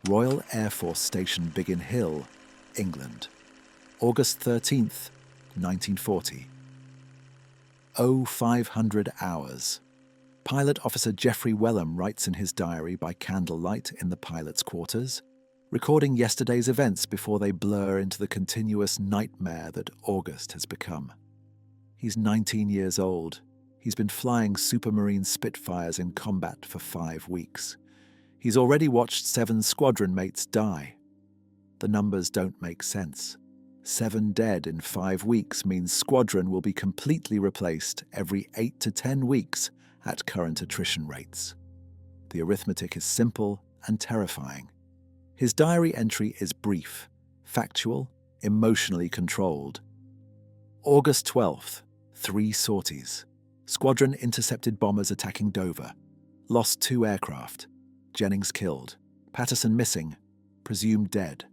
Royal Air Force Station Biggin Hill, England, August 13th, 1940. 0500 hours. Pilot Officer Geoffrey Wellum writes in his diary by candlelight in the pilot's quarters, recording yesterday's events before they blur into the continuous nightmare that August has become. He's 19 years old. He's been flying Supermarine Spitfires in combat for 5 weeks. He's already watched 7 squadron mates die. The numbers don't make sense. 7 dead in 5 weeks means Squadron will be completely replaced every 8 to 10 weeks at current attrition rates. The arithmetic is simple and terrifying. His diary entry is brief, factual, emotionally controlled. August 12th, 3 sorties. Squadron intercepted bombers attacking Dover. Lost 2 aircraft. Jennings killed. Patterson missing. Presumed dead.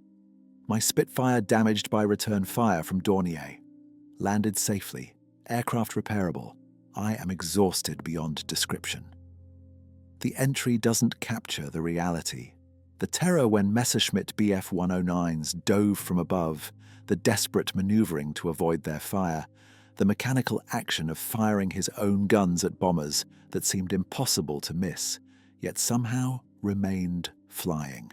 My Spitfire damaged by return fire from Dornier. Landed safely. Aircraft repairable. I am exhausted beyond description. The entry doesn't capture the reality. The terror when Messerschmitt Bf 109s dove from above, the desperate maneuvering to avoid their fire, the mechanical action of firing his own guns at bombers that seemed impossible to miss, yet somehow remained flying.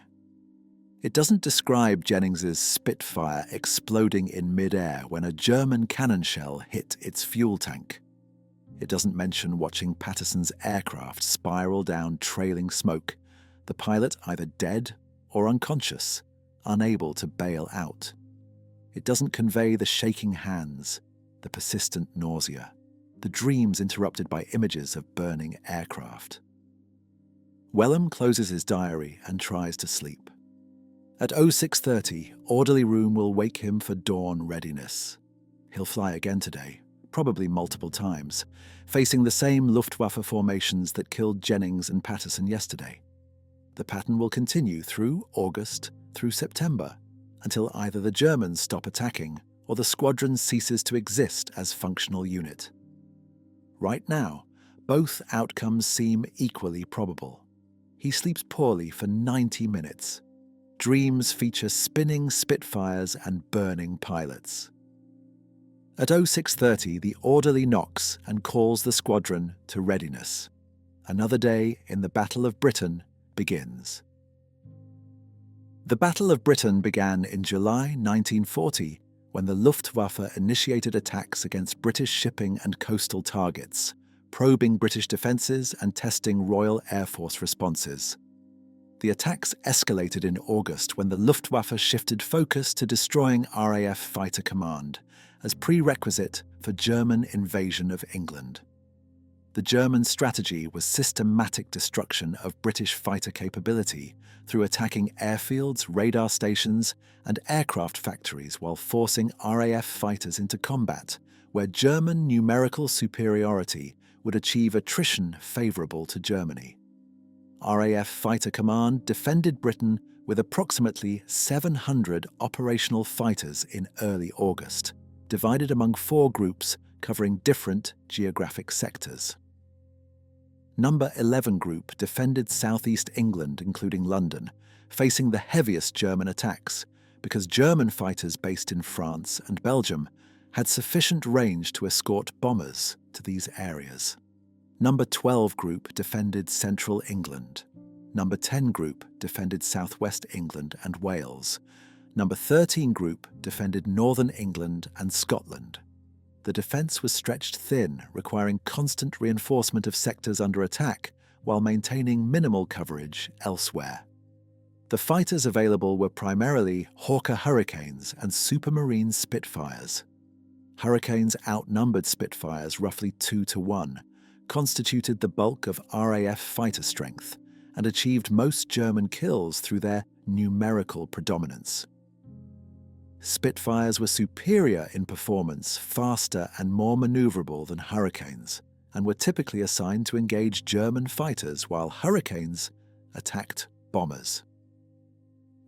It doesn't describe Jennings's Spitfire exploding in mid-air when a German cannon shell hit its fuel tank. It doesn't mention watching Patterson's aircraft spiral down trailing smoke, the pilot either dead or unconscious, unable to bail out. It doesn't convey the shaking hands, the persistent nausea, the dreams interrupted by images of burning aircraft. Wellum closes his diary and tries to sleep. At 0630, orderly room will wake him for dawn readiness. He'll fly again today, probably multiple times, facing the same Luftwaffe formations that killed Jennings and Patterson yesterday. The pattern will continue through August, through September, until either the Germans stop attacking or the squadron ceases to exist as functional unit. Right now, both outcomes seem equally probable. He sleeps poorly for 90 minutes. Dreams feature spinning Spitfires and burning pilots. At 0630, the orderly knocks and calls the squadron to readiness. Another day in the Battle of Britain begins. The Battle of Britain began in July 1940 when the Luftwaffe initiated attacks against British shipping and coastal targets, probing British defences and testing Royal Air Force responses. The attacks escalated in August when the Luftwaffe shifted focus to destroying RAF Fighter Command as prerequisite for German invasion of England. The German strategy was systematic destruction of British fighter capability through attacking airfields, radar stations, and aircraft factories while forcing RAF fighters into combat, where German numerical superiority would achieve attrition favourable to Germany. RAF Fighter Command defended Britain with approximately 700 operational fighters in early August, divided among 4 groups covering different geographic sectors. Number 11 Group defended southeast England, including London, facing the heaviest German attacks because German fighters based in France and Belgium had sufficient range to escort bombers to these areas. Number 12 Group defended central England. Number 10 Group defended southwest England and Wales. Number 13 Group defended northern England and Scotland. The defence was stretched thin, requiring constant reinforcement of sectors under attack while maintaining minimal coverage elsewhere. The fighters available were primarily Hawker Hurricanes and Supermarine Spitfires. Hurricanes outnumbered Spitfires roughly 2-1, constituted the bulk of RAF fighter strength, and achieved most German kills through their numerical predominance. Spitfires were superior in performance, faster and more maneuverable than Hurricanes, and were typically assigned to engage German fighters while Hurricanes attacked bombers.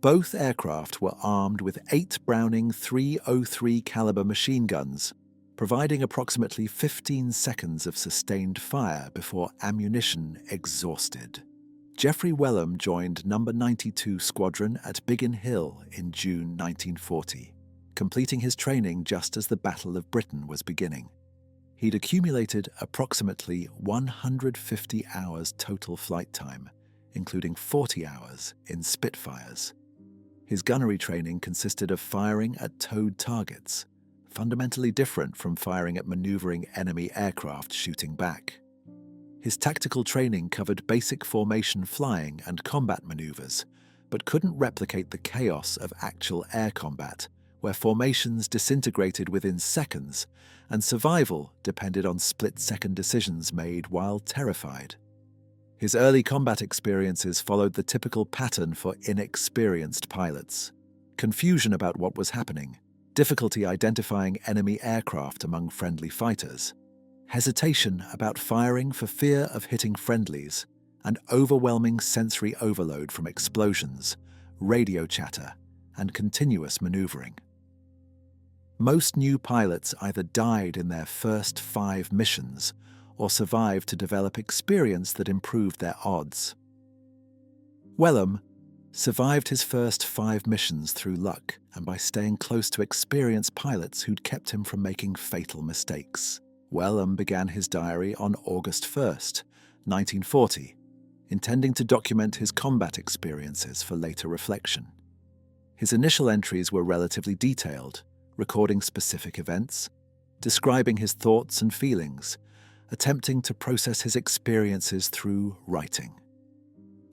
Both aircraft were armed with 8 Browning 303 caliber machine guns, providing approximately 15 seconds of sustained fire before ammunition exhausted. Geoffrey Wellum joined No. 92 Squadron at Biggin Hill in June 1940, completing his training just as the Battle of Britain was beginning. He'd accumulated approximately 150 hours total flight time, including 40 hours in Spitfires. His gunnery training consisted of firing at towed targets, fundamentally different from firing at maneuvering enemy aircraft shooting back. His tactical training covered basic formation flying and combat maneuvers, but couldn't replicate the chaos of actual air combat, where formations disintegrated within seconds and survival depended on split-second decisions made while terrified. His early combat experiences followed the typical pattern for inexperienced pilots: confusion about what was happening, difficulty identifying enemy aircraft among friendly fighters, hesitation about firing for fear of hitting friendlies, and overwhelming sensory overload from explosions, radio chatter, and continuous maneuvering. Most new pilots either died in their first 5 missions or survived to develop experience that improved their odds. Wellum survived his first 5 missions through luck and by staying close to experienced pilots who'd kept him from making fatal mistakes. Wellum began his diary on August 1st, 1940, intending to document his combat experiences for later reflection. His initial entries were relatively detailed, recording specific events, describing his thoughts and feelings, attempting to process his experiences through writing.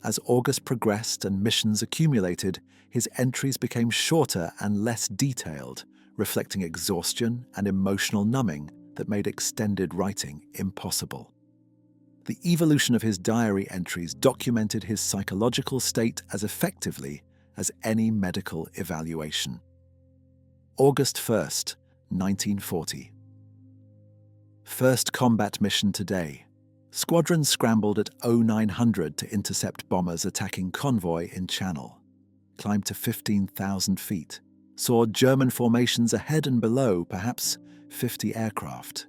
As August progressed and missions accumulated, his entries became shorter and less detailed, reflecting exhaustion and emotional numbing that made extended writing impossible. The evolution of his diary entries documented his psychological state as effectively as any medical evaluation. August 1st, 1940. First combat mission today. Squadron scrambled at 0900 to intercept bombers attacking convoy in Channel. Climbed to 15,000 feet. Saw German formations ahead and below, perhaps 50 aircraft.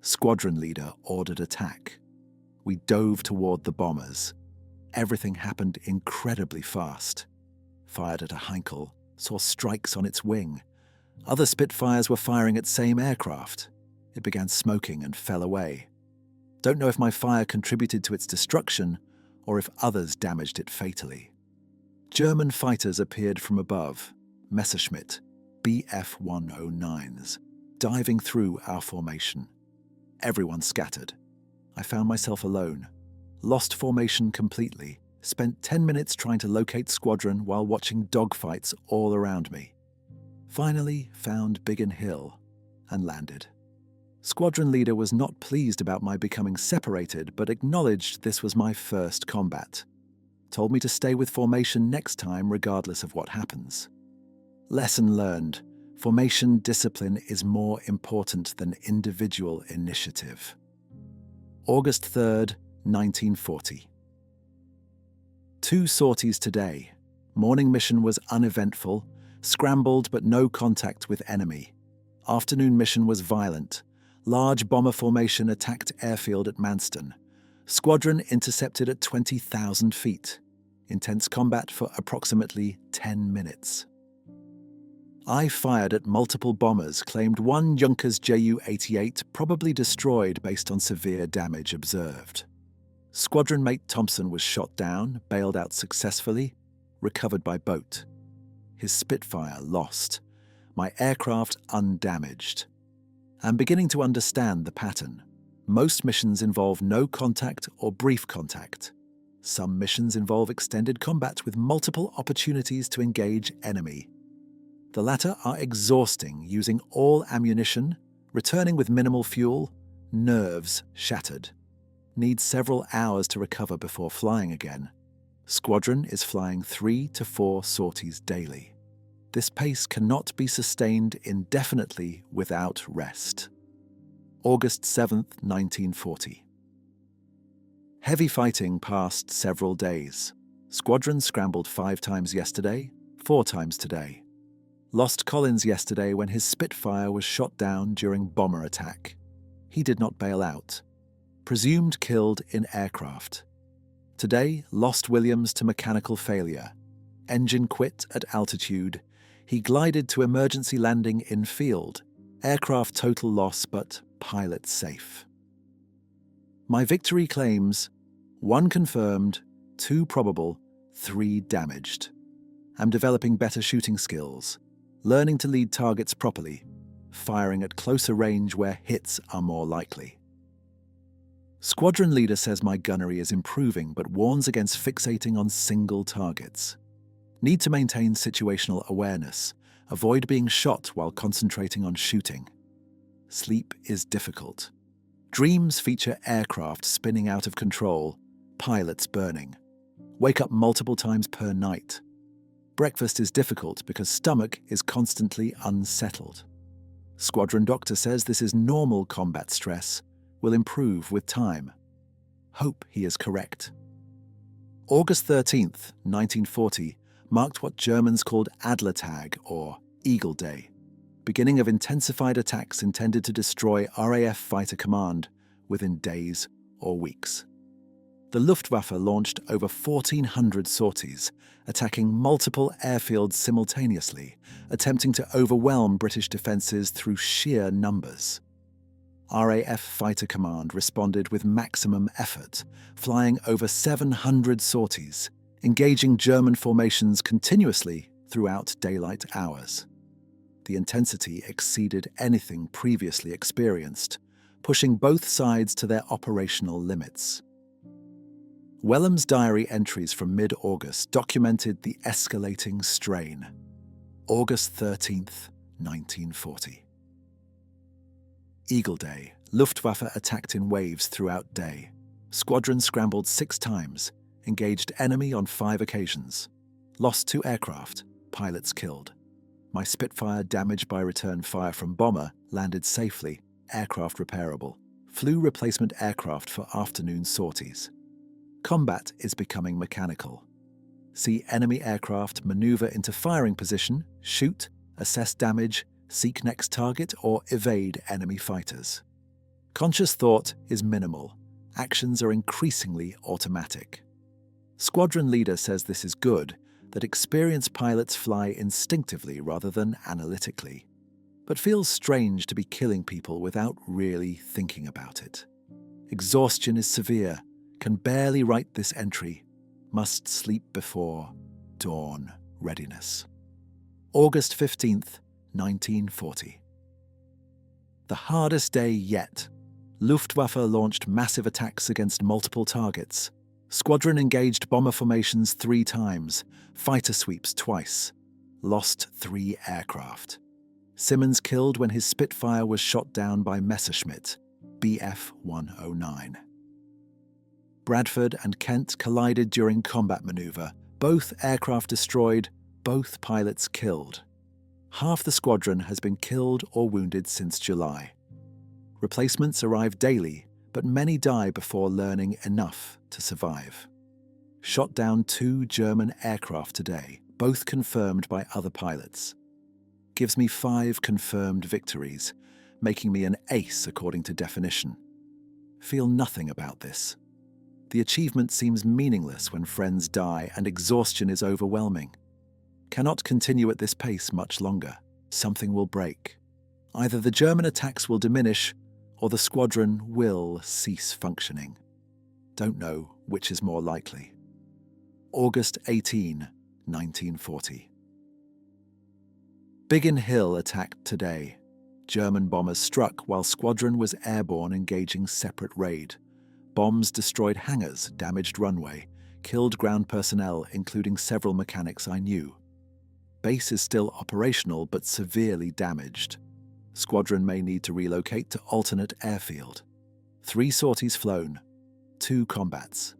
Squadron leader ordered attack. We dove toward the bombers. Everything happened incredibly fast. Fired at a Heinkel, saw strikes on its wing. Other Spitfires were firing at same aircraft. It began smoking and fell away. Don't know if my fire contributed to its destruction or if others damaged it fatally. German fighters appeared from above, Messerschmitt, Bf-109s, diving through our formation. Everyone scattered. I found myself alone, lost formation completely, spent 10 minutes trying to locate Squadron while watching dogfights all around me. Finally found Biggin Hill and landed. Squadron leader was not pleased about my becoming separated, but acknowledged this was my first combat. Told me to stay with formation next time regardless of what happens. Lesson learned: formation discipline is more important than individual initiative. August 3rd, 1940. 2 sorties today. Morning mission was uneventful, scrambled but no contact with enemy. Afternoon mission was violent. Large bomber formation attacked airfield at Manston. Squadron intercepted at 20,000 feet. Intense combat for approximately 10 minutes. I fired at multiple bombers, claimed one Junkers Ju-88 probably destroyed based on severe damage observed. Squadron mate Thompson was shot down, bailed out successfully, recovered by boat. His Spitfire lost. My aircraft undamaged. I'm beginning to understand the pattern. Most missions involve no contact or brief contact. Some missions involve extended combat with multiple opportunities to engage enemy. The latter are exhausting, using all ammunition, returning with minimal fuel, nerves shattered. Need several hours to recover before flying again. Squadron is flying 3 to 4 sorties daily. This pace cannot be sustained indefinitely without rest. August 7th, 1940. Heavy fighting passed several days. Squadron scrambled 5 times yesterday, 4 times today. Lost Collins yesterday when his Spitfire was shot down during bomber attack. He did not bail out. Presumed killed in aircraft. Today, lost Williams to mechanical failure. Engine quit at altitude. He glided to emergency landing in field. Aircraft total loss, but pilot safe. My victory claims 1 confirmed, 2 probable, 3 damaged. I'm developing better shooting skills, learning to lead targets properly, firing at closer range where hits are more likely. Squadron leader says my gunnery is improving but warns against fixating on single targets. Need to maintain situational awareness, avoid being shot while concentrating on shooting. Sleep is difficult. Dreams feature aircraft spinning out of control, pilots burning. Wake up multiple times per night. Breakfast is difficult because stomach is constantly unsettled. Squadron doctor says this is normal combat stress, will improve with time. Hope he is correct. August 13th, 1940, marked what Germans called Adlertag, or Eagle Day, beginning of intensified attacks intended to destroy RAF fighter command within days or weeks. The Luftwaffe launched over 1,400 sorties, attacking multiple airfields simultaneously, attempting to overwhelm British defences through sheer numbers. RAF Fighter Command responded with maximum effort, flying over 700 sorties, engaging German formations continuously throughout daylight hours. The intensity exceeded anything previously experienced, pushing both sides to their operational limits. Wellum's diary entries from mid-August documented the escalating strain. August 13th, 1940. Eagle Day. Luftwaffe attacked in waves throughout day. Squadron scrambled 6 times, engaged enemy on 5 occasions. Lost 2 aircraft, pilots killed. My Spitfire, damaged by return fire from bomber, landed safely, aircraft repairable. Flew replacement aircraft for afternoon sorties. Combat is becoming mechanical. See enemy aircraft maneuver into firing position, shoot, assess damage, seek next target, or evade enemy fighters. Conscious thought is minimal. Actions are increasingly automatic. Squadron leader says this is good, that experienced pilots fly instinctively rather than analytically, but feels strange to be killing people without really thinking about it. Exhaustion is severe, can barely write this entry, must sleep before dawn readiness. August 15th, 1940. The hardest day yet. Luftwaffe launched massive attacks against multiple targets. Squadron engaged bomber formations 3 times, fighter sweeps twice. Lost 3 aircraft. Simmons killed when his Spitfire was shot down by Messerschmitt, Bf 109. Bradford and Kent collided during combat maneuver, both aircraft destroyed, both pilots killed. Half the squadron has been killed or wounded since July. Replacements arrive daily, but many die before learning enough to survive. Shot down 2 German aircraft today, both confirmed by other pilots. Gives me 5 confirmed victories, making me an ace according to definition. Feel nothing about this. The achievement seems meaningless when friends die and exhaustion is overwhelming. Cannot continue at this pace much longer. Something will break. Either the German attacks will diminish, or the squadron will cease functioning. Don't know which is more likely. August 18, 1940. Biggin Hill attacked today. German bombers struck while squadron was airborne engaging separate raid. Bombs destroyed hangars, damaged runway, killed ground personnel, including several mechanics I knew. Base is still operational but severely damaged. Squadron may need to relocate to alternate airfield. 3 sorties flown, 2 combats.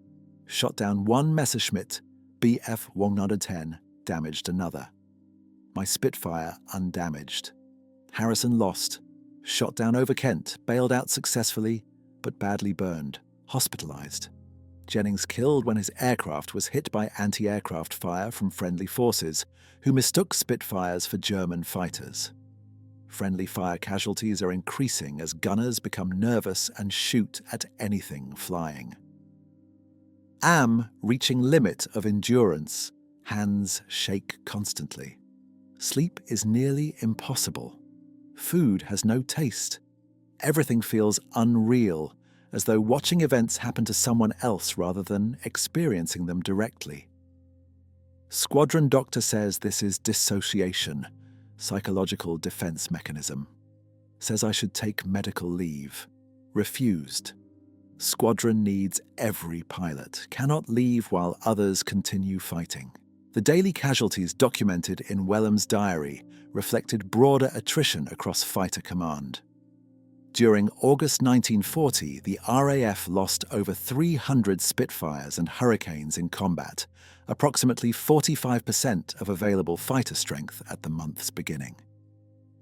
Shot down 1 Messerschmitt, Bf 110, damaged another. My Spitfire undamaged. Harrison lost. Shot down over Kent, bailed out successfully, but badly burned. Hospitalized. Jennings killed when his aircraft was hit by anti-aircraft fire from friendly forces, who mistook Spitfires for German fighters. Friendly fire casualties are increasing as gunners become nervous and shoot at anything flying. Am reaching limit of endurance. Hands shake constantly. Sleep is nearly impossible. Food has no taste. Everything feels unreal, as though watching events happen to someone else rather than experiencing them directly. Squadron doctor says this is dissociation, psychological defense mechanism. Says I should take medical leave. Refused. Squadron needs every pilot, cannot leave while others continue fighting. The daily casualties documented in Wellum's diary reflected broader attrition across fighter command. During August 1940, the RAF lost over 300 Spitfires and Hurricanes in combat, approximately 45% of available fighter strength at the month's beginning.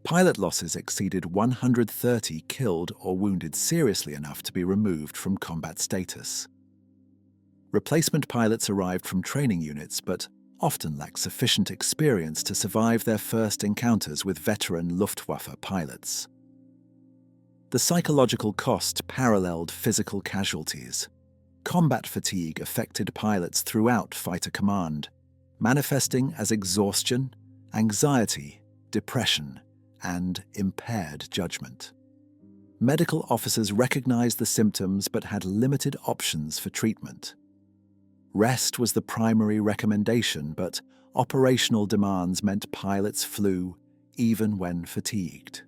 Pilot losses exceeded 130 killed or wounded seriously enough to be removed from combat status. Replacement pilots arrived from training units but often lacked sufficient experience to survive their first encounters with veteran Luftwaffe pilots. The psychological cost paralleled physical casualties. Combat fatigue affected pilots throughout fighter command, manifesting as exhaustion, anxiety, depression, and impaired judgment. Medical officers recognized the symptoms but had limited options for treatment. Rest was the primary recommendation, but operational demands meant pilots flew even when fatigued.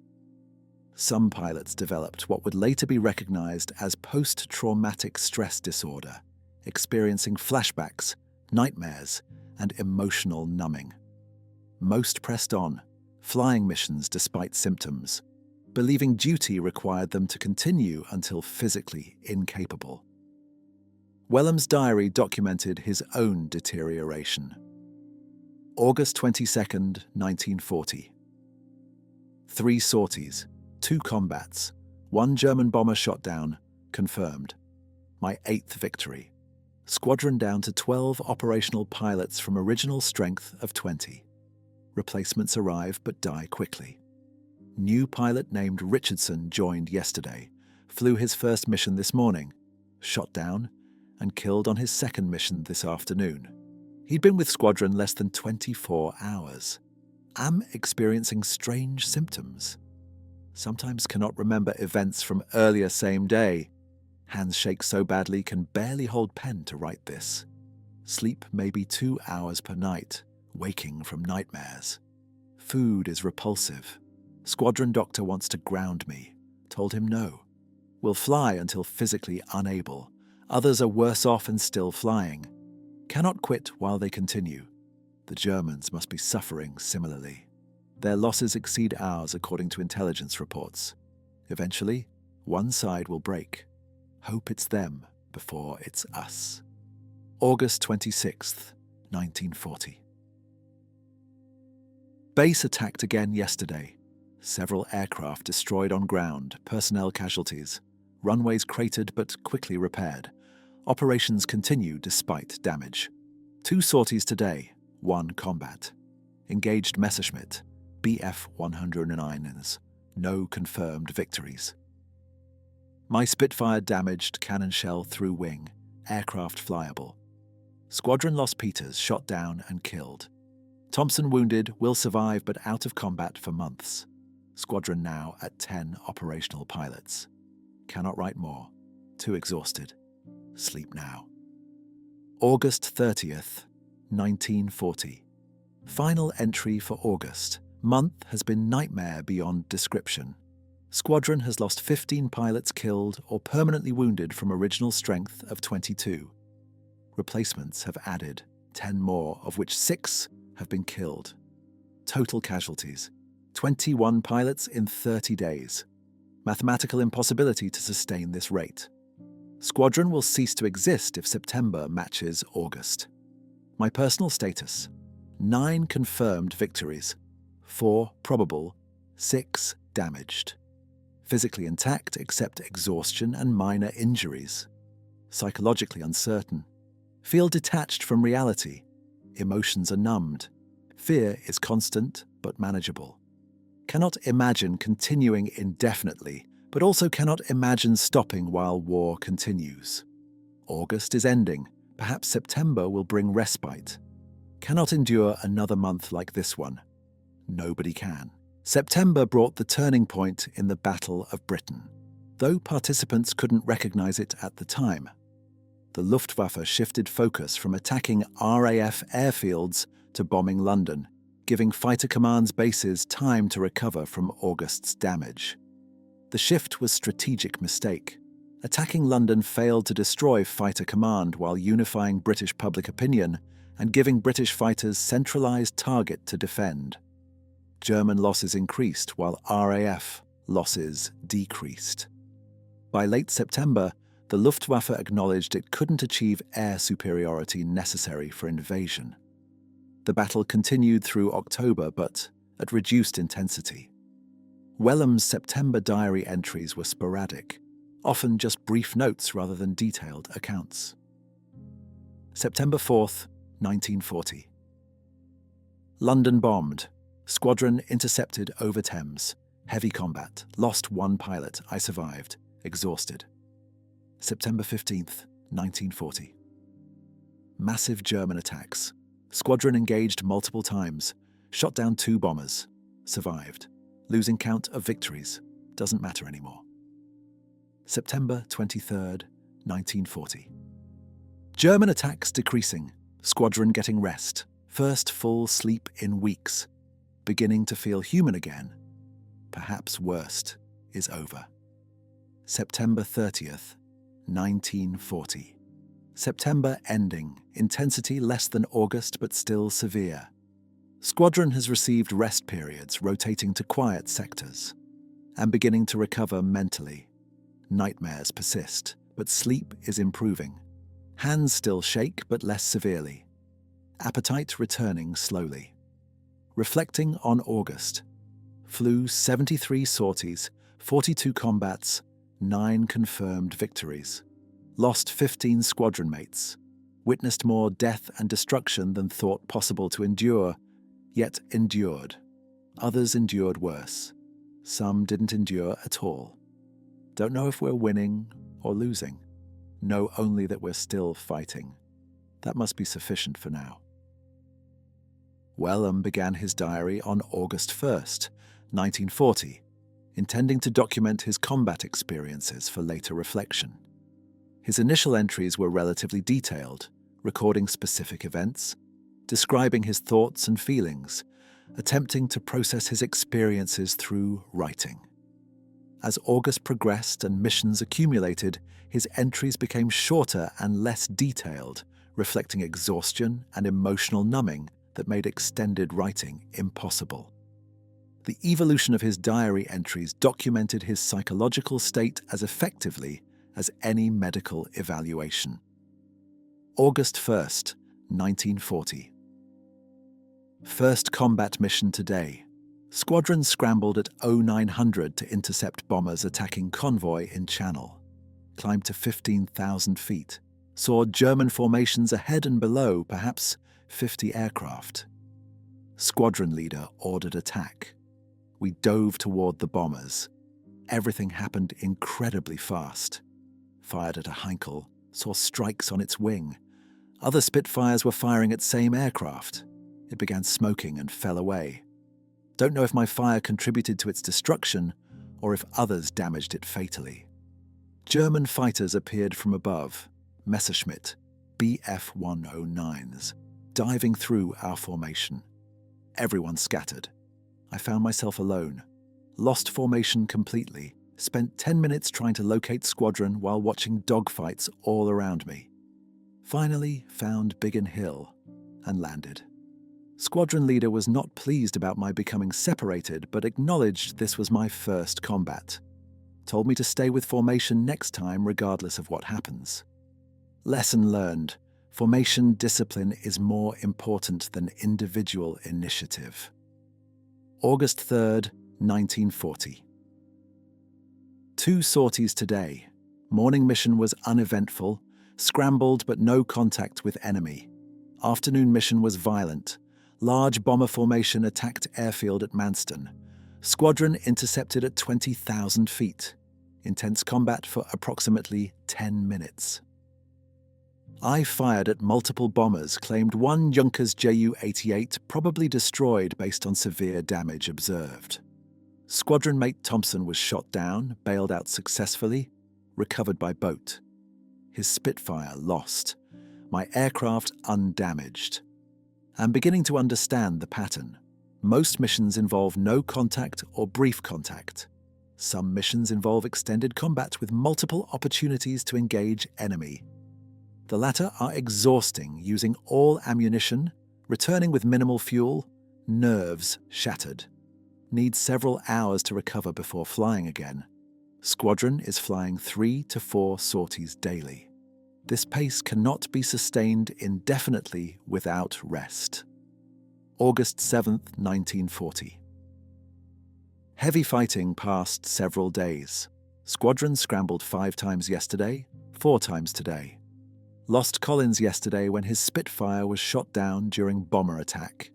Some pilots developed what would later be recognized as post-traumatic stress disorder, experiencing flashbacks, nightmares, and emotional numbing. Most pressed on, flying missions despite symptoms, believing duty required them to continue until physically incapable. Wellum's diary documented his own deterioration. August 22, 1940. 3 sorties, 2 combats, 1 German bomber shot down, confirmed. My 8th victory. Squadron down to 12 operational pilots from original strength of 20. Replacements arrive but die quickly. New pilot named Richardson joined yesterday, flew his first mission this morning, shot down, and killed on his second mission this afternoon. He'd been with Squadron less than 24 hours. Am experiencing strange symptoms. Sometimes cannot remember events from earlier same day. Hands shake so badly can barely hold pen to write this. Sleep maybe 2 hours per night, waking from nightmares. Food is repulsive. Squadron doctor wants to ground me. Told him no. Will fly until physically unable. Others are worse off and still flying. Cannot quit while they continue. The Germans must be suffering similarly. Their losses exceed ours according to intelligence reports. Eventually, one side will break. Hope it's them before it's us. August 26th, 1940. Base attacked again yesterday. Several aircraft destroyed on ground, personnel casualties. Runways cratered but quickly repaired. Operations continue despite damage. 2 sorties today, 1 combat. Engaged Messerschmitt, Bf-109s. No confirmed victories. My Spitfire damaged, cannon shell through wing, aircraft flyable. Squadron lost Peters, shot down and killed. Thompson wounded, will survive but out of combat for months. Squadron now at 10 operational pilots. Cannot write more. Too exhausted. Sleep now. August 30th, 1940. Final entry for August. Month has been nightmare beyond description. Squadron has lost 15 pilots killed or permanently wounded from original strength of 22. Replacements have added 10 more, of which 6 have been killed. Total casualties, 21 pilots in 30 days. Mathematical impossibility to sustain this rate. Squadron will cease to exist if September matches August. My personal status, 9 confirmed victories, 4 probable, 6 damaged. Physically intact except exhaustion and minor injuries. Psychologically uncertain. Feel detached from reality. Emotions are numbed. Fear is constant but manageable. Cannot imagine continuing indefinitely, but also cannot imagine stopping while war continues. August is ending, Perhaps September will bring respite. Cannot endure another month like this one. Nobody can. September brought the turning point in the Battle of Britain, though participants couldn't recognize it at the time. The Luftwaffe shifted focus from attacking RAF airfields to bombing London, giving fighter commands bases time to recover from August's damage. The shift was a strategic mistake. Attacking London failed to destroy fighter command while unifying British public opinion and giving British fighters centralized target to defend. German losses increased while RAF losses decreased. By late September, the Luftwaffe acknowledged it couldn't achieve air superiority necessary for invasion. The battle continued through October, but at reduced intensity. Wellum's September diary entries were sporadic, often just brief notes rather than detailed accounts. September 4th, 1940. London bombed. Squadron intercepted over Thames. Heavy combat. Lost one pilot. I survived. Exhausted. September 15th, 1940. Massive German attacks. Squadron engaged multiple times. Shot down 2 bombers. Survived. Losing count of victories. Doesn't matter anymore. September 23rd, 1940. German attacks decreasing. Squadron getting rest. First full sleep in weeks. Beginning to feel human again. Perhaps worst is over. September 30th, 1940. September ending. Intensity less than August but still severe. Squadron has received rest periods rotating to quiet sectors and beginning to recover mentally. Nightmares persist, but sleep is improving. Hands still shake but less severely. Appetite returning slowly. Reflecting on August. Flew 73 sorties, 42 combats, 9 confirmed victories. Lost 15 squadron mates. Witnessed more death and destruction than thought possible to endure, yet endured. Others endured worse. Some didn't endure at all. Don't know if we're winning or losing. Know only that we're still fighting. That must be sufficient for now. Wellum began his diary on August 1st, 1940, intending to document his combat experiences for later reflection. His initial entries were relatively detailed, recording specific events, describing his thoughts and feelings, attempting to process his experiences through writing. As August progressed and missions accumulated, his entries became shorter and less detailed, reflecting exhaustion and emotional numbing that made extended writing impossible. The evolution of his diary entries documented his psychological state as effectively as any medical evaluation. August 1st, 1940. First combat mission today. Squadron scrambled at 0900 to intercept bombers attacking convoy in Channel. Climbed to 15,000 feet. Saw German formations ahead and below, perhaps 50 aircraft. Squadron leader ordered attack. We dove toward the bombers. Everything happened incredibly fast. Fired at a Heinkel, saw strikes on its wing. Other Spitfires were firing at same aircraft. It began smoking and fell away. Don't know if my fire contributed to its destruction or if others damaged it fatally. German fighters appeared from above, Messerschmitt, Bf-109s, diving through our formation. Everyone scattered. I found myself alone. Lost formation completely. Spent 10 minutes trying to locate squadron while watching dogfights all around me. Finally found Biggin Hill and landed. Squadron leader was not pleased about my becoming separated, but acknowledged this was my first combat. Told me to stay with formation next time regardless of what happens. Lesson learned. Formation discipline is more important than individual initiative. August 3rd, 1940. 2 sorties today. Morning mission was uneventful, scrambled but no contact with enemy. Afternoon mission was violent. Large bomber formation attacked airfield at Manston. Squadron intercepted at 20,000 feet. Intense combat for approximately 10 minutes. I fired at multiple bombers, claimed one Junkers Ju-88 probably destroyed based on severe damage observed. Squadron mate Thompson was shot down, bailed out successfully, recovered by boat. His Spitfire lost. My aircraft undamaged. I'm beginning to understand the pattern. Most missions involve no contact or brief contact. Some missions involve extended combat with multiple opportunities to engage enemy. The latter are exhausting, using all ammunition, returning with minimal fuel, nerves shattered. Need several hours to recover before flying again. Squadron is flying 3 to 4 sorties daily. This pace cannot be sustained indefinitely without rest. August 7th, 1940. Heavy fighting passed several days. Squadron scrambled 5 times yesterday, 4 times today. Lost Collins yesterday when his Spitfire was shot down during bomber attack.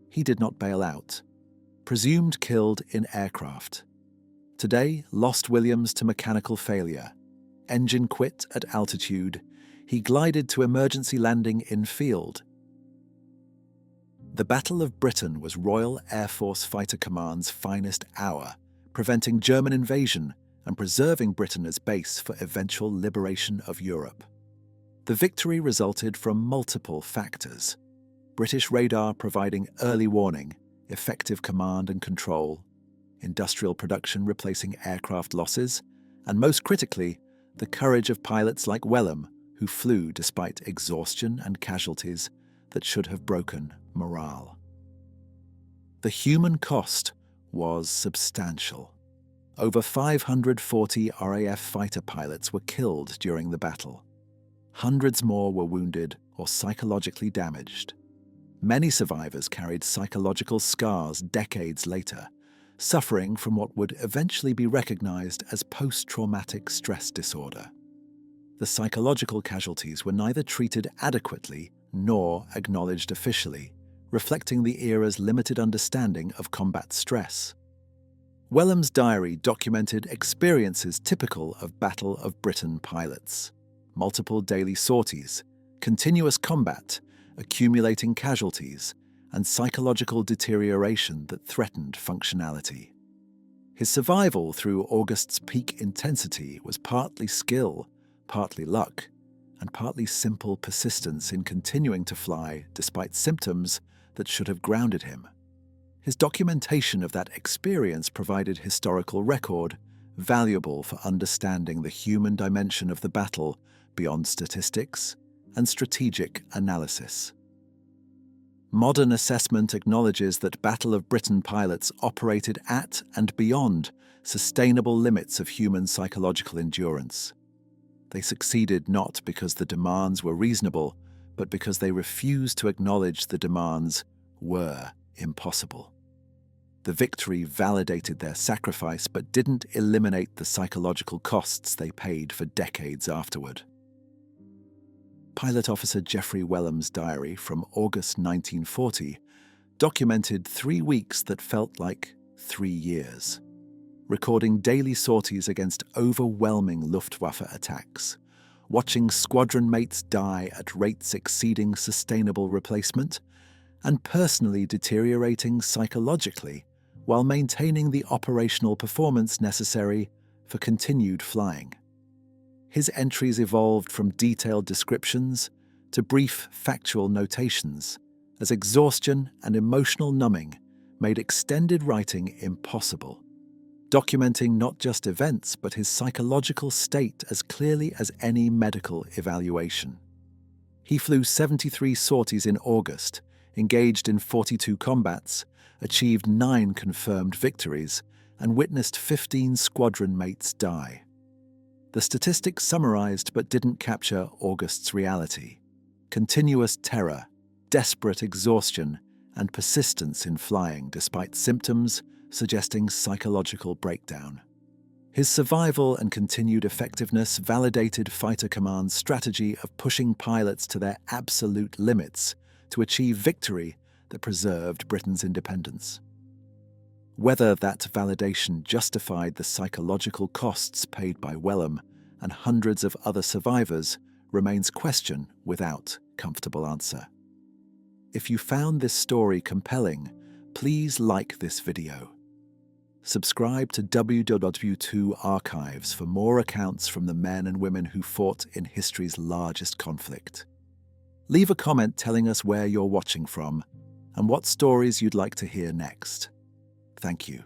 He did not bail out. Presumed killed in aircraft. Today, lost Williams to mechanical failure. Engine quit at altitude. He glided to emergency landing in field. The Battle of Britain was Royal Air Force Fighter Command's finest hour, preventing German invasion and preserving Britain as base for eventual liberation of Europe. The victory resulted from multiple factors: British radar providing early warning, effective command and control, industrial production replacing aircraft losses, and most critically, the courage of pilots like Wellum, who flew despite exhaustion and casualties that should have broken morale. The human cost was substantial. Over 540 RAF fighter pilots were killed during the battle. Hundreds more were wounded or psychologically damaged. Many survivors carried psychological scars decades later, suffering from what would eventually be recognized as post-traumatic stress disorder. The psychological casualties were neither treated adequately nor acknowledged officially, reflecting the era's limited understanding of combat stress. Wellum's diary documented experiences typical of Battle of Britain pilots: multiple daily sorties, continuous combat, accumulating casualties, and psychological deterioration that threatened functionality. His survival through August's peak intensity was partly skill, partly luck, and partly simple persistence in continuing to fly despite symptoms that should have grounded him. His documentation of that experience provided historical record, valuable for understanding the human dimension of the battle beyond statistics and strategic analysis. Modern assessment acknowledges that Battle of Britain pilots operated at and beyond sustainable limits of human psychological endurance. They succeeded not because the demands were reasonable, but because they refused to acknowledge the demands were impossible. The victory validated their sacrifice but didn't eliminate the psychological costs they paid for decades afterward. Pilot Officer Geoffrey Wellum's diary from August 1940 documented 3 weeks that felt like 3 years, recording daily sorties against overwhelming Luftwaffe attacks, watching squadron mates die at rates exceeding sustainable replacement, and personally deteriorating psychologically while maintaining the operational performance necessary for continued flying. His entries evolved from detailed descriptions to brief factual notations, as exhaustion and emotional numbing made extended writing impossible, documenting not just events but his psychological state as clearly as any medical evaluation. He flew 73 sorties in August, engaged in 42 combats, achieved 9 confirmed victories, and witnessed 15 squadron mates die. The statistics summarized but didn't capture August's reality: continuous terror, desperate exhaustion, and persistence in flying despite symptoms suggesting psychological breakdown. His survival and continued effectiveness validated Fighter Command's strategy of pushing pilots to their absolute limits to achieve victory that preserved Britain's independence. Whether that validation justified the psychological costs paid by Wellum and hundreds of other survivors remains question without comfortable answer. If you found this story compelling, please like this video. Subscribe to WWII Archives for more accounts from the men and women who fought in history's largest conflict. Leave a comment telling us where you're watching from and what stories you'd like to hear next. Thank you.